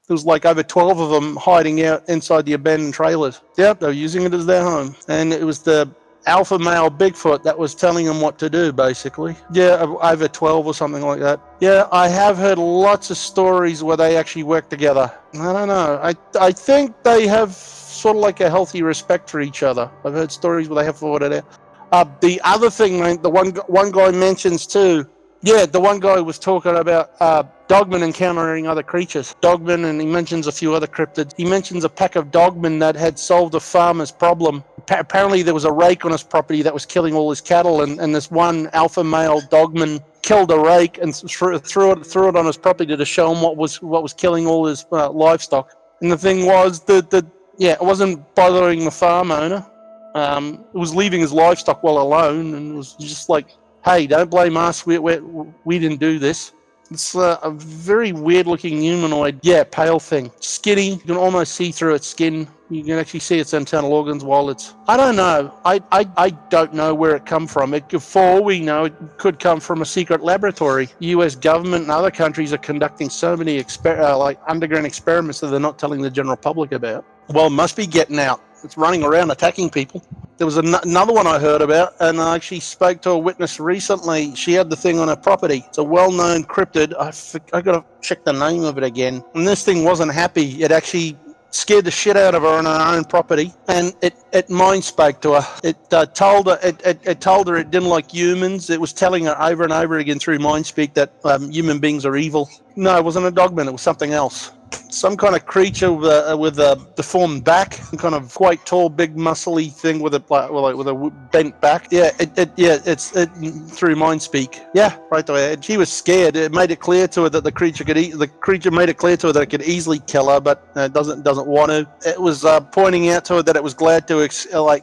There was like over 12 of them hiding out inside the abandoned trailers. Yep, they were using it as their home. And it was the alpha male Bigfoot that was telling them what to do, basically. Yeah, over 12 or something like that. Yeah, I have heard lots of stories where they actually work together. I don't know. I think they have sort of like a healthy respect for each other. I've heard stories where they have fought it out. The other thing, mate, the one guy mentions too. Yeah, the one guy was talking about Dogman encountering other creatures. Dogman, and he mentions a few other cryptids. He mentions a pack of Dogman that had solved a farmer's problem. Apparently there was a rake on his property that was killing all his cattle, and this one alpha male Dogman killed a rake and threw it on his property to show him what was killing all his livestock. And the thing was that it wasn't bothering the farm owner. It was leaving his livestock well alone, and it was just like, hey, don't blame us. We didn't do this. It's a very weird-looking humanoid, pale thing. Skinny. You can almost see through its skin. You can actually see its internal organs while it's... I don't know. I don't know where it come from. For all we know, it could come from a secret laboratory. The U.S. government and other countries are conducting so many underground experiments that they're not telling the general public about. Well, it must be getting out. It's running around attacking people. There was another one I heard about, and I actually spoke to a witness recently. She had the thing on her property. It's a well-known cryptid. I got to check the name of it again. And this thing wasn't happy. It actually scared the shit out of her on her own property, and it mind spoke to her. It told her it didn't like humans. It was telling her over and over again through mind speak that human beings are evil. No, it wasn't a Dogman. It was something else. Some kind of creature with a deformed back, some kind of quite tall, big, muscly thing with a bent back. Yeah, it's through mind speak. Yeah, right there. She was scared. It made it clear to her that the creature made it clear to her that it could easily kill her, but it doesn't want to. It was pointing out to her that it was glad to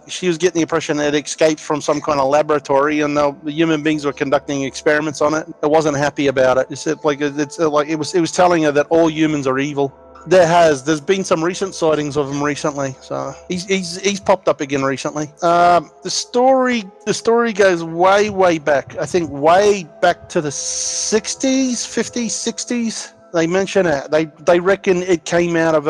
she was getting the impression that it escaped from some kind of laboratory, and the human beings were conducting experiments on it. It wasn't happy about it. It was telling her that all humans are evil. There's been some recent sightings of him recently, so he's popped up again recently. The story goes way back. I think way back to the 60s, 50s, 60s. They mention it. They reckon it came out of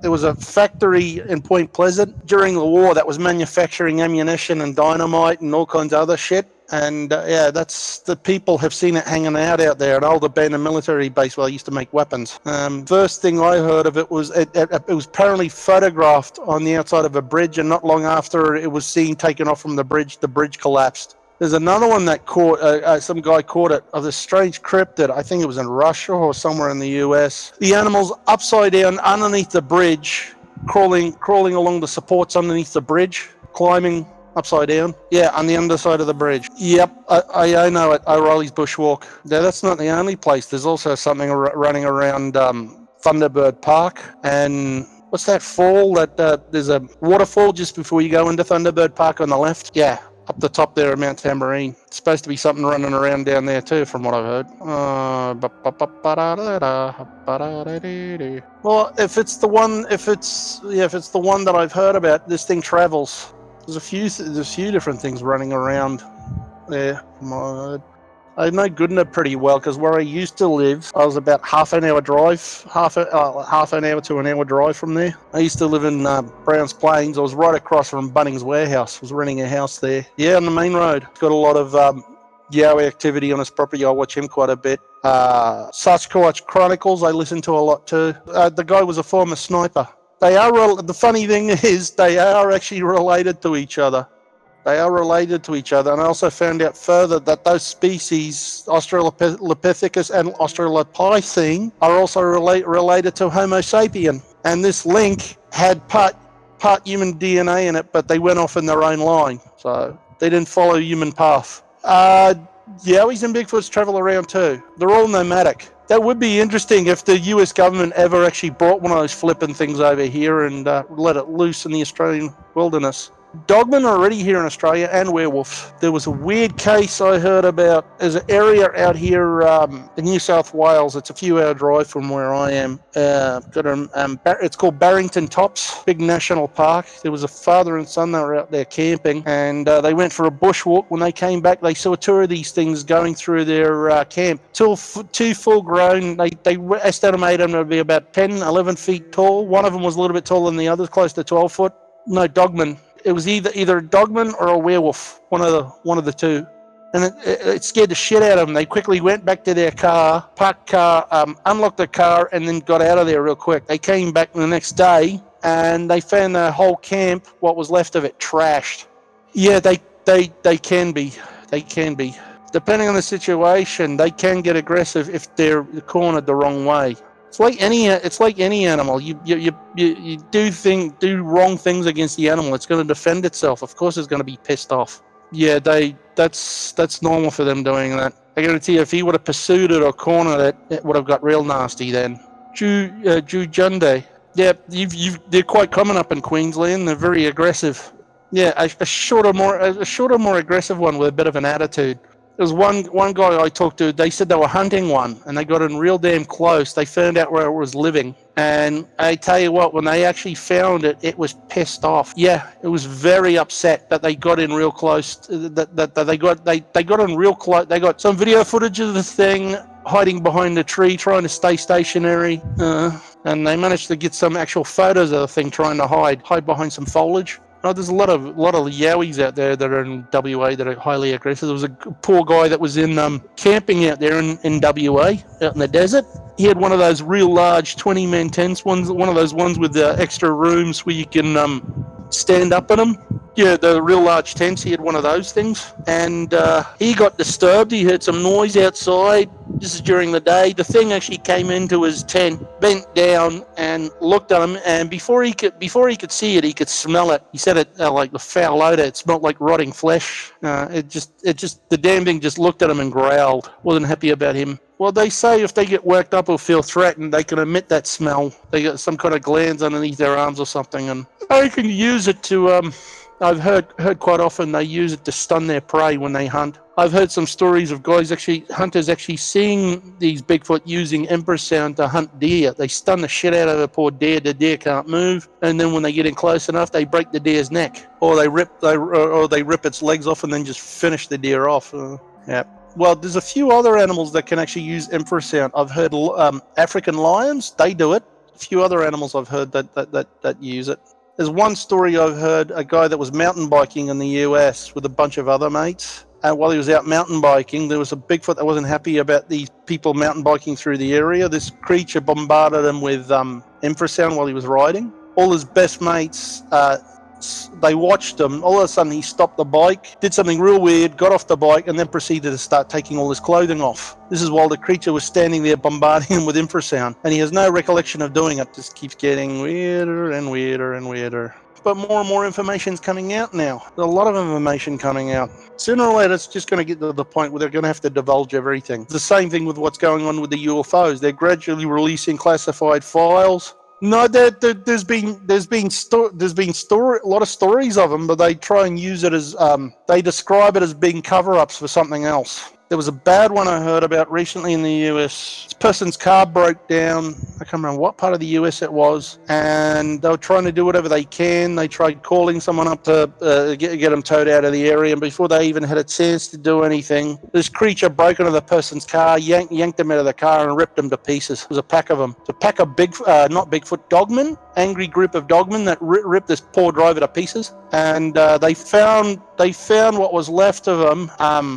there was a factory in Point Pleasant during the war that was manufacturing ammunition and dynamite and all kinds of other shit. And that's the people have seen it hanging out there, an old abandoned military base where they used to make weapons. First thing I heard of it was it was apparently photographed on the outside of a bridge, and not long after it was seen taken off from the bridge collapsed. There's another one that some guy caught it, of this strange cryptid. I think it was in Russia or somewhere in the US. The animal's upside down underneath the bridge, crawling along the supports underneath the bridge, climbing upside down. Yeah, on the underside of the bridge. Yep, I know it. O'Reilly's Bushwalk. Yeah, that's not the only place. There's also something running around Thunderbird Park. And what's that fall? There's a waterfall just before you go into Thunderbird Park on the left. Yeah, up the top there of Mount Tambourine. It's supposed to be something running around down there too, from what I've heard. Well, if it's the one that I've heard about, this thing travels. There's a few different things running around there. I know Goodna pretty well because where I used to live, I was about half an hour to an hour drive from there. I used to live in Browns Plains. I was right across from Bunnings Warehouse. I was renting a house there. Yeah, on the main road. It's got a lot of Yowie activity on his property. I watch him quite a bit. Sasquatch Chronicles I listen to a lot too. The guy was a former sniper. The funny thing is, they are actually related to each other. And I also found out further that those species, Australopithecus and Australopithecine, are also related to Homo sapien. And this link had part human DNA in it, but they went off in their own line. So they didn't follow human path. Yowies and Bigfoots travel around too. They're all nomadic. That would be interesting if the US government ever actually brought one of those flipping things over here and let it loose in the Australian wilderness. Dogmen are already here in Australia, and werewolves. There was a weird case I heard about. There's an area out here in New South Wales. It's a few-hour drive from where I am. It's called Barrington Tops, big national park. There was a father and son that were out there camping, and they went for a bushwalk. When they came back, they saw two of these things going through their camp. Two full-grown. They estimated them to be about 10, 11 feet tall. One of them was a little bit taller than the others, close to 12 foot. No, Dogman. It was either a dogman or a werewolf, one of the two, and it scared the shit out of them. They quickly went back to their car, parked car, unlocked the car, and then got out of there real quick. They came back the next day and they found the whole camp, what was left of it, trashed. Yeah, they can be. They can be. Depending on the situation, they can get aggressive if they're cornered the wrong way. It's like any animal. You do wrong things against the animal. It's going to defend itself. Of course, it's going to be pissed off. Yeah, that's normal for them doing that. I guarantee you, if he would have pursued it or cornered it, it would have got real nasty then. Junde. Yeah, they're quite common up in Queensland. They're very aggressive. Yeah, a shorter, more aggressive one with a bit of an attitude. There was one guy I talked to. They said they were hunting one, and they got in real damn close. They found out where it was living, and I tell you what, when they actually found it, it was pissed off. Yeah, it was very upset that they got in real close. That they got in real close. They got some video footage of the thing hiding behind a tree, trying to stay stationary, and they managed to get some actual photos of the thing trying to hide behind some foliage. Oh, there's a lot of Yowies out there that are in WA that are highly aggressive. There was a poor guy that was in camping out there in WA, out in the desert. He had one of those real large 20-man tents, one of those ones with the extra rooms where you can stand up in them. Yeah, the real large tents. He had one of those things, and he got disturbed. He heard some noise outside. This is during the day. The thing actually came into his tent, bent down, and looked at him. And before he could see it, he could smell it. He said it like the foul odor. It smelled like rotting flesh. The damn thing just looked at him and growled. Wasn't happy about him. Well, they say if they get worked up or feel threatened, they can emit that smell. They got some kind of glands underneath their arms or something, and they can use it to. I've heard quite often they use it to stun their prey when they hunt. I've heard some stories of hunters actually seeing these Bigfoot using infrasound to hunt deer. They stun the shit out of a poor deer. The deer can't move, and then when they get in close enough, they break the deer's neck, or they rip its legs off and then just finish the deer off. Yeah. Well, there's a few other animals that can actually use infrasound. I've heard African lions. They do it. A few other animals I've heard that use it. There's one story I've heard, a guy that was mountain biking in the US with a bunch of other mates. And while he was out mountain biking, there was a Bigfoot that wasn't happy about these people mountain biking through the area. This creature bombarded him with infrasound while he was riding. All his best mates, they watched him. All of a sudden, he stopped the bike, did something real weird, got off the bike, and then proceeded to start taking all his clothing off. This is while the creature was standing there bombarding him with infrasound, and he has no recollection of doing it. Just keeps getting weirder and weirder and weirder. But more and more information's coming out now. There's a lot of information coming out. Sooner or later, it's just going to get to the point where they're going to have to divulge everything. It's the same thing with what's going on with the UFOs. They're gradually releasing classified files. No, there's been a lot of stories of them, but they try and use it as they describe it as being cover-ups for something else. There was a bad one I heard about recently in the US. This person's car broke down. I can't remember what part of the US it was, and they were trying to do whatever they can. They tried calling someone up to get them towed out of the area, and before they even had a chance to do anything, this creature broke into the person's car, yanked them out of the car, and ripped them to pieces. It was a pack of them. It's a pack of not Bigfoot, Dogman, angry group of Dogmen that ripped this poor driver to pieces. And they found what was left of him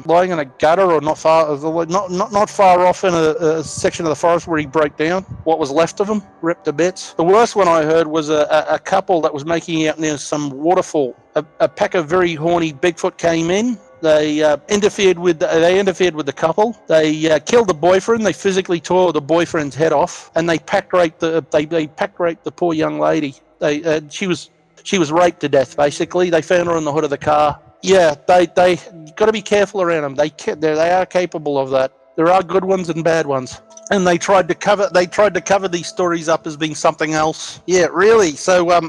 lying in a gutter or not far off in a section of the forest where he broke down. What was left of him, ripped to bits. The worst one I heard was a couple that was making out near some waterfall. A pack of very horny Bigfoot came in. They interfered with the couple. They killed the boyfriend. They physically tore the boyfriend's head off, and they pack raped the poor young lady. She was raped to death. Basically, they found her in the hood of the car. Yeah, they got to be careful around them. They are capable of that. There are good ones and bad ones, and they tried to cover these stories up as being something else. Yeah, really. So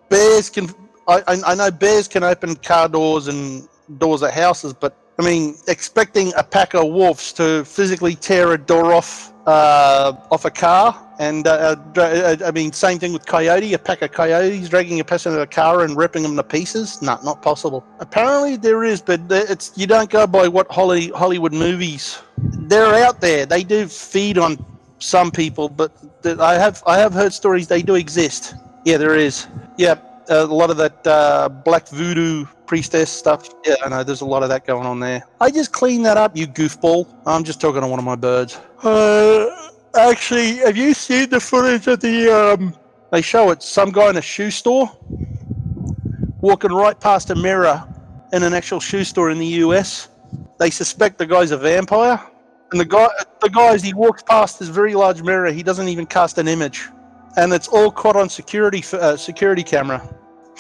bears can. I know bears can open car doors and doors at houses, but I mean, expecting a pack of wolves to physically tear a door off a car, and I mean, same thing with coyote. A pack of coyotes dragging a person in a car and ripping them to pieces. No, not possible. Apparently there is, but it's you don't go by what Hollywood movies. They're out there. They do feed on some people, but I have heard stories they do exist. Yeah, there is. Yeah, a lot of that black voodoo priestess stuff. Yeah, I know there's a lot of that going on there. I just cleaned that up, you goofball. I'm just talking to one of my birds. Actually, have you seen the footage of the? They show it. Some guy in a shoe store walking right past a mirror in an actual shoe store in the US. They suspect the guy's a vampire, and the guy as he walks past this very large mirror, he doesn't even cast an image, and it's all caught on security camera.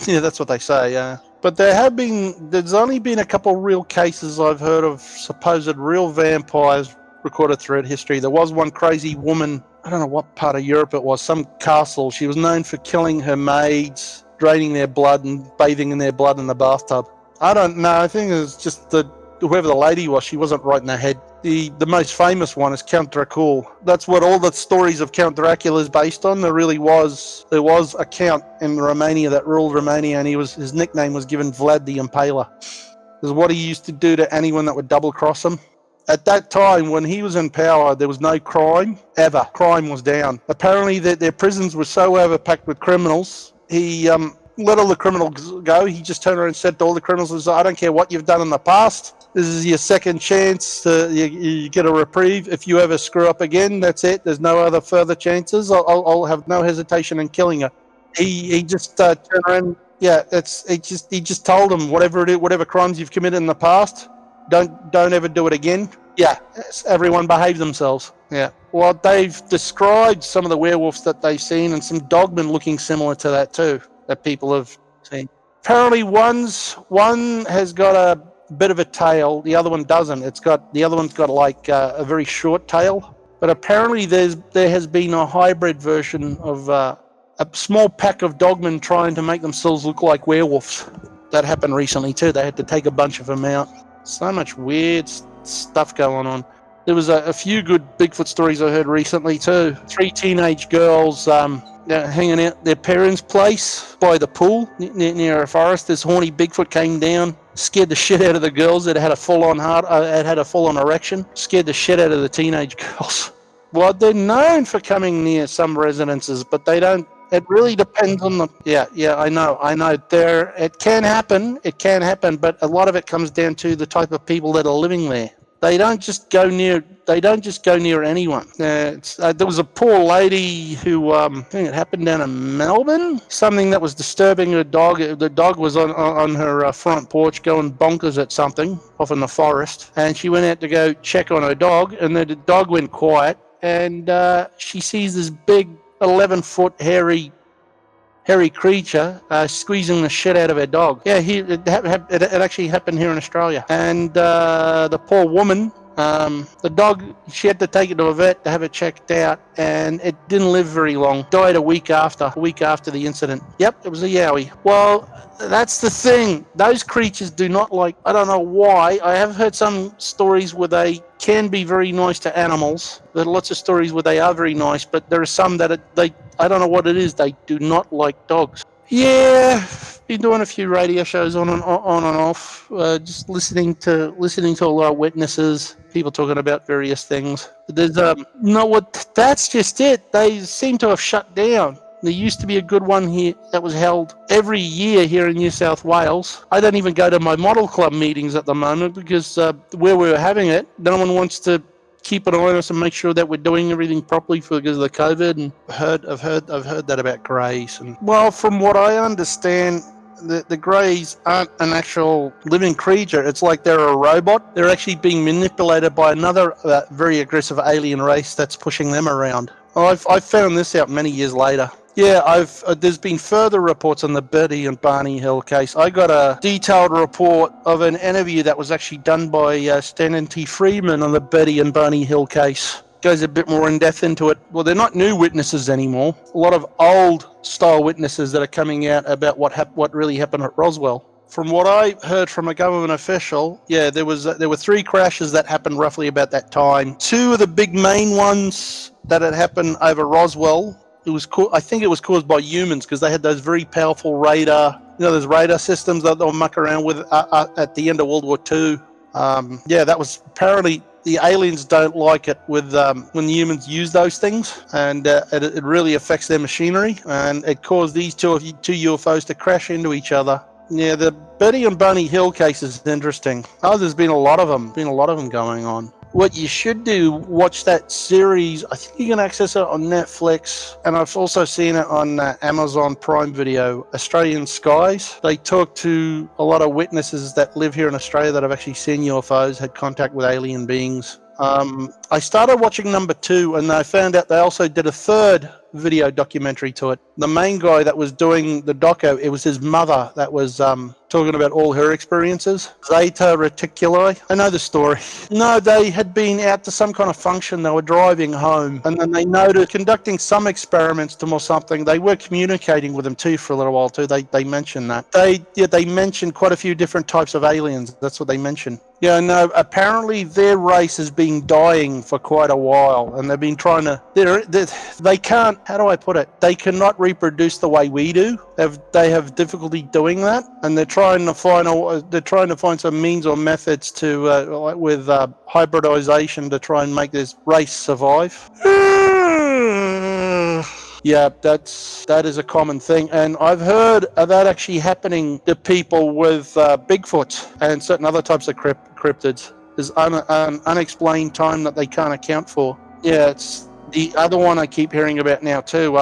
Yeah, that's what they say. Yeah, but there's only been a couple real cases I've heard of supposed real vampires recorded throughout history. There was one crazy woman. I don't know what part of Europe it was. Some castle. She was known for killing her maids, draining their blood, and bathing in their blood in the bathtub. I don't know. I think it was just whoever the lady was, she wasn't right in her head. The most famous one is Count Dracula. That's what all the stories of Count Dracula is based on. There was a count in Romania that ruled Romania, and his nickname was given Vlad the Impaler. This is what he used to do to anyone that would double cross him. At that time, when he was in power, there was no crime ever. Crime was down. Apparently, their prisons were so overpacked with criminals. He let all the criminals go. He just turned around and said to all the criminals, I don't care what you've done in the past. This is your second chance. You get a reprieve. If you ever screw up again, that's it. There's no other further chances. I'll have no hesitation in killing you. He just turned around. Yeah, he just told them whatever crimes you've committed in the past, don't ever do it again. Yeah, everyone behave themselves. Yeah. Well, they've described some of the werewolves that they've seen, and some dogmen looking similar to that too, that people have seen. Apparently, one has got a bit of a tail, the other one doesn't. The other one's got like a very short tail. But apparently, there has been a hybrid version of a small pack of dogmen trying to make themselves look like werewolves. That happened recently too. They had to take a bunch of them out. So much weird stuff going on. There was a few good Bigfoot stories I heard recently too. 3 teenage girls hanging out at their parents' place by the pool near a forest. This horny Bigfoot came down, scared the shit out of the girls. It had a full-on erection. Scared the shit out of the teenage girls. Well, they're known for coming near some residences, but they don't. It really depends on the. Yeah. I know. It can happen, but a lot of it comes down to the type of people that are living there. They don't just go near anyone. There was a poor lady who, I think it happened down in Melbourne. Something that was disturbing her dog. The dog was on her front porch going bonkers at something off in the forest, and she went out to go check on her dog, and the dog went quiet, and she sees this big 11-foot hairy creature squeezing the shit out of her dog. Yeah, it actually happened here in Australia. And the poor woman, the dog, she had to take it to a vet to have it checked out, and it didn't live very long. Died a week after the incident. Yep, it was a Yowie. Well, that's the thing. Those creatures do not like, I don't know why. I have heard some stories where they can be very nice to animals. There are lots of stories where they are very nice, but there are some that I don't know what it is. They do not like dogs. Yeah, been doing a few radio shows on and off. Just listening to a lot of witnesses, people talking about various things. There's that's just it. They seem to have shut down. There used to be a good one here that was held every year here in New South Wales. I don't even go to my model club meetings at the moment because where we were having it, no one wants to keep an eye on us and make sure that we're doing everything properly because of the COVID. And I've heard that about greys. And well, from what I understand, the greys aren't an actual living creature. It's like they're a robot. They're actually being manipulated by another very aggressive alien race that's pushing them around. I've found this out many years later. Yeah, there's been further reports on the Betty and Barney Hill case. I got a detailed report of an interview that was actually done by Stanton T. Friedman on the Betty and Barney Hill case. goes a bit more in depth into it. Well, they're not new witnesses anymore. A lot of old style witnesses that are coming out about what really happened at Roswell. From what I heard from a government official, yeah, there were 3 crashes that happened roughly about that time. 2 of the big main ones that had happened over Roswell, I think it was caused by humans because they had those very powerful radar, those radar systems that they'll muck around with at the end of World War II. Yeah, that was apparently the aliens don't like it with when the humans use those things, and it really affects their machinery, and it caused these two UFOs to crash into each other. Yeah, the Betty and Bunny Hill case is interesting. Oh, there's been a lot of them. Going on. What you should do, watch that series. I think you can access it on Netflix, and I've also seen it on Amazon Prime Video, Australian Skies. They talk to a lot of witnesses that live here in Australia that have actually seen UFOs, had contact with alien beings. I started watching number 2, and I found out they also did a 3rd video documentary to it. The main guy that was doing the doco, it was his mother that was talking about all her experiences. Zeta Reticuli. I know the story. No, they had been out to some kind of function. They were driving home, and then they noted conducting some experiments to them or something. They were communicating with them too for a little while too. They mentioned that. They mentioned quite a few different types of aliens. That's what they mentioned. Yeah, no, apparently their race has been dying for quite a while, and they've been trying to, they can't, how do I put it, they cannot reproduce the way we do. They have difficulty doing that, and they're trying to find some means or methods to, with hybridization to try and make this race survive. Yeah, that is a common thing, and I've heard of that actually happening to people with Bigfoot and certain other types of cryptids. There's an unexplained time that they can't account for. Yeah, it's the other one I keep hearing about now too.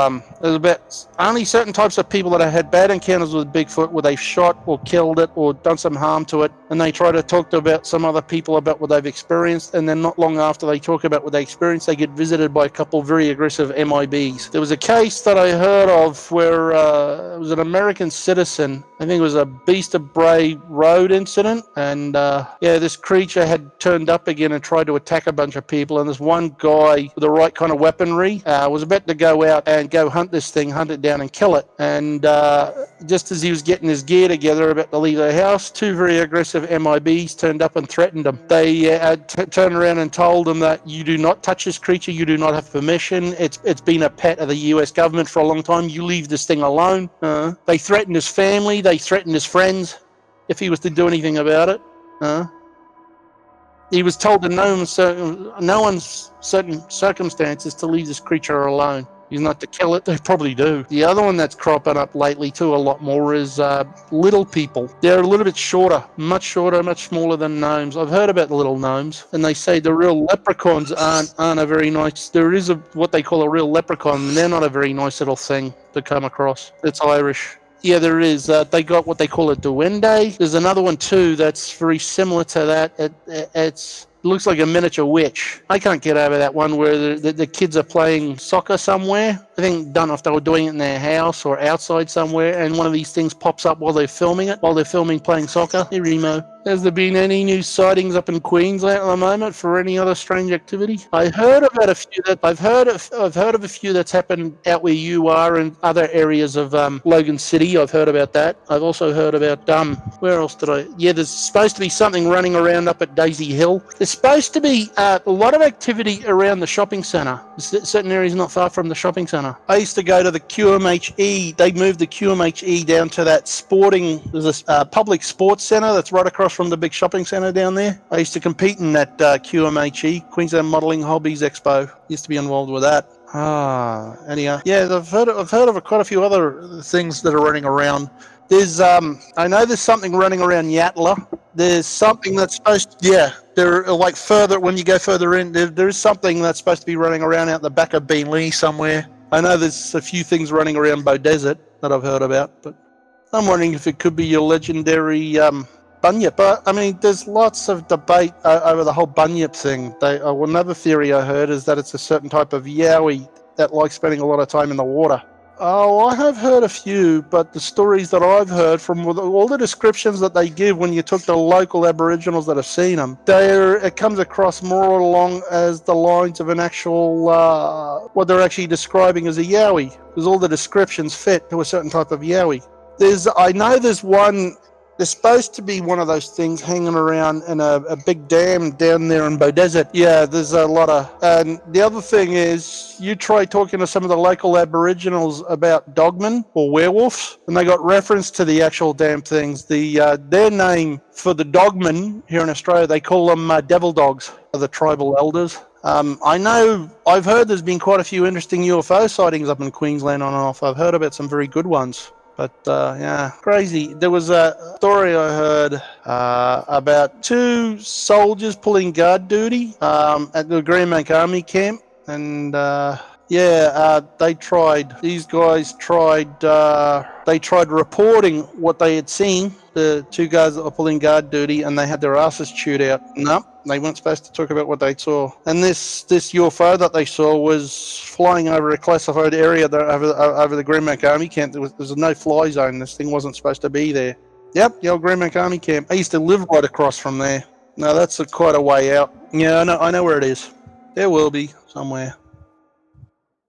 There's about only certain types of people that have had bad encounters with Bigfoot where they've shot or killed it or done some harm to it, and they try to talk to about some other people about what they've experienced, and then not long after they talk about what they experienced, they get visited by a couple of very aggressive MIBs. There was a case that I heard of where it was an American citizen. I think it was a Beast of Bray Road incident, and this creature had turned up again and tried to attack a bunch of people, and this one guy with the right kind of weaponry was about to go out and go hunt it down and kill it, and just as he was getting his gear together about to leave the house, 2 very aggressive MIBs turned up and threatened him. They turned around and told him that you do not touch this creature, you do not have permission, it's been a pet of the US government for a long time, you leave this thing alone. They threatened his family, they threatened his friends if he was to do anything about it. He was told in no one's certain circumstances to leave this creature alone. He's not to kill it. They probably do. The other one that's cropping up lately too a lot more is little people. They're a little bit shorter, much smaller than gnomes. I've heard about the little gnomes, and they say the real leprechauns aren't a very nice. There is what they call a real leprechaun, and they're not a very nice little thing to come across. It's Irish. Yeah, there is. They got what they call a duende. There's another one too that's very similar to that. It looks like a miniature witch. I can't get over that one where the kids are playing soccer somewhere. I think, don't know if they were doing it in their house or outside somewhere, and one of these things pops up while they're filming playing soccer. Hey, Remo. Has there been any new sightings up in Queensland at the moment for any other strange activity? I heard about a few I've heard of a few that's happened out where you are and other areas of Logan City. I've heard about that. I've also heard about where else did I? Yeah, there's supposed to be something running around up at Daisy Hill. There's supposed to be a lot of activity around the shopping centre. Certain areas not far from the shopping centre. I used to go to the QMHE. They moved the QMHE down to that there's a public sports centre that's right across from the big shopping centre down there. I used to compete in that QMHE, Queensland Modelling Hobbies Expo. Used to be involved with that. Anyhow, yeah, I've heard of quite a few other things that are running around. There's I know there's something running around Yatala. There's something that's supposed to, yeah, they're like further, when you go further in, there is something that's supposed to be running around out the back of Beenleigh somewhere. I know there's a few things running around Bow Desert that I've heard about, but I'm wondering if it could be your legendary bunyip. But I mean, there's lots of debate over the whole bunyip thing. Another theory I heard is that it's a certain type of yowie that likes spending a lot of time in the water. Oh, I have heard a few, but the stories that I've heard from all the descriptions that they give when you took the local Aboriginals that have seen them, it comes across more along as the lines of an actual, what they're actually describing as a Yowie, because all the descriptions fit to a certain type of Yowie. I know there's one. There's supposed to be one of those things hanging around in a big dam down there in Bow Desert. Yeah, there's a lot of. And the other thing is, you try talking to some of the local Aboriginals about Dogman or werewolves, and they got reference to the actual damn things. Their name for the Dogman here in Australia, they call them devil dogs, are the tribal elders. I know, I've heard there's been quite a few interesting UFO sightings up in Queensland on and off. I've heard about some very good ones. But yeah, crazy. There was a story I heard about two soldiers pulling guard duty at the Greenbank Army camp, and these guys tried. They tried reporting what they had seen. The two guys that were pulling guard duty, and they had their asses chewed out. No, they weren't supposed to talk about what they saw. And this UFO that they saw was flying over a classified area over the Greenbank Army camp. There was a no-fly zone. This thing wasn't supposed to be there. Yep, the old Greenbank Army camp. I used to live right across from there. No, that's quite a way out. Yeah, I know where it is. There will be somewhere.